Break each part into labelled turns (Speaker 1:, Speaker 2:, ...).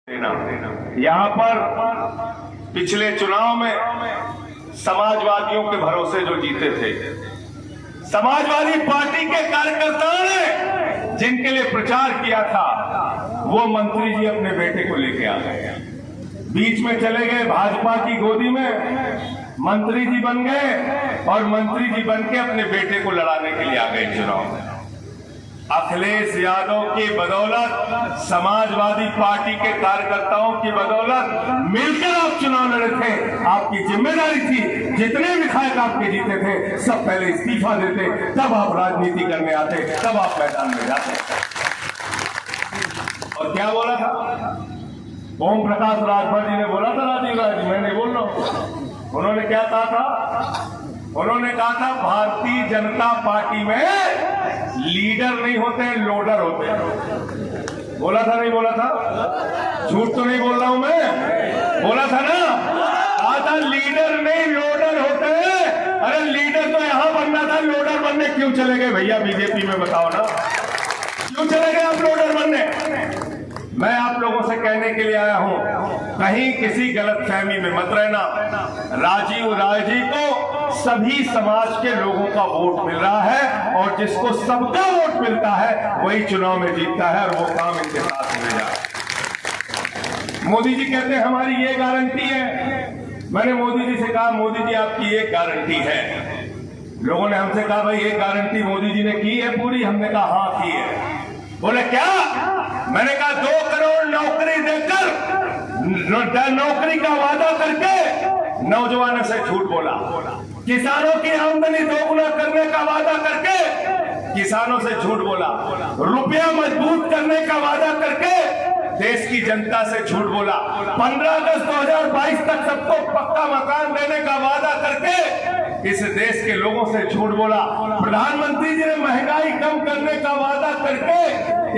Speaker 1: यहाँ पर पिछले चुनाव में समाजवादियों के भरोसे जो जीते थे, समाजवादी पार्टी के कार्यकर्ताओं ने जिनके लिए प्रचार किया था, वो मंत्री जी अपने बेटे को लेके आ गए, बीच में चले गए भाजपा की गोदी में, मंत्री जी बन गए और मंत्री जी बन के अपने बेटे को लड़ाने के लिए आ गए चुनाव में। अखिलेश यादव की बदौलत, समाजवादी पार्टी के कार्यकर्ताओं की बदौलत मिलकर आप चुनाव लड़े थे। आपकी जिम्मेदारी थी, जितने विधायक आपके जीते थे सब पहले इस्तीफा देते, तब आप राजनीति करने आते, तब आप मैदान में जाते। और क्या बोला था ओम प्रकाश राजभर जी ने, बोला था राजीव गांधी, मैं नहीं बोल रहा हूं, उन्होंने क्या कहा था? उन्होंने कहा था भारतीय जनता पार्टी में लीडर नहीं होते, लोडर होते हैं। बोला था नहीं बोला था? झूठ तो नहीं बोल रहा हूं मैं, बोला था ना? कहा था लीडर नहीं लोडर होते हैं। अरे लीडर तो यहां बनना था, लोडर बनने क्यों चले गए भैया बीजेपी में? बताओ ना, क्यों चले गए आप लोडर बनने? मैं आप लोगों से कहने के लिए आया हूं, कहीं किसी गलतफहमी में मत रहना। राजीव राय जी को सभी समाज के लोगों का वोट मिल रहा है और जिसको सबका वोट मिलता है वही चुनाव में जीतता है और वो काम इनके साथ मिल रहा है। मोदी जी कहते हैं हमारी ये गारंटी है। मैंने मोदी जी से कहा, मोदी जी आपकी एक गारंटी है। लोगों ने हमसे कहा भाई एक गारंटी मोदी जी ने की है पूरी? हमने कहा हाँ की है। बोले क्या? मैंने कहा 2 करोड़ नौकरी देकर, नौकरी का वादा करके नौजवानों से झूठ बोला, किसानों की आमदनी दोगुना करने का वादा करके किसानों से झूठ बोला, रुपया मजबूत करने का वादा करके देश की जनता से झूठ बोला, 15 अगस्त 2022 तक सबको पक्का मकान देने का वादा करके इस देश के लोगों से झूठ बोला, प्रधानमंत्री जी ने महंगाई कम करने का वादा करके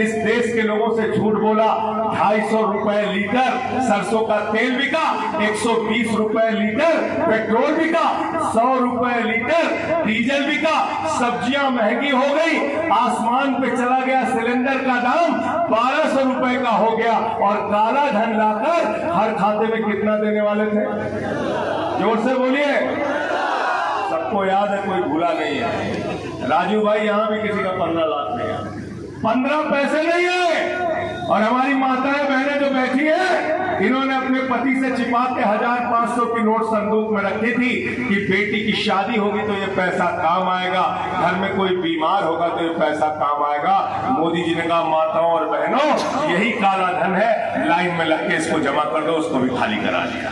Speaker 1: इस देश के लोगों से झूठ बोला। 250 रुपए लीटर सरसों का तेल बिका, 120 रुपए लीटर पेट्रोल बिका, 100 रुपए लीटर डीजल बिका, सब्जियां महंगी हो गई, आसमान पे चला गया सिलेंडर का दाम, 1200 रुपए का हो गया और काला धन लाकर हर खाते में कितना देने वाले थे? जोर से बोलिए, सबको याद है, कोई भूला नहीं है। राजू भाई यहां भी किसी का 15 लाख नहीं है, 15 पैसे नहीं है। और हमारी माताएं बहनें जो बैठी है, इन्होंने अपने पति से छिपा के 1500 की नोट संदूक में रखी थी कि बेटी की शादी होगी तो ये पैसा काम आएगा, घर में कोई बीमार होगा तो ये पैसा काम आएगा। मोदी जी ने कहा माताओं और बहनों यही काला धन है, लाइन में लग के इसको जमा कर दो, उसको भी खाली करा दिया।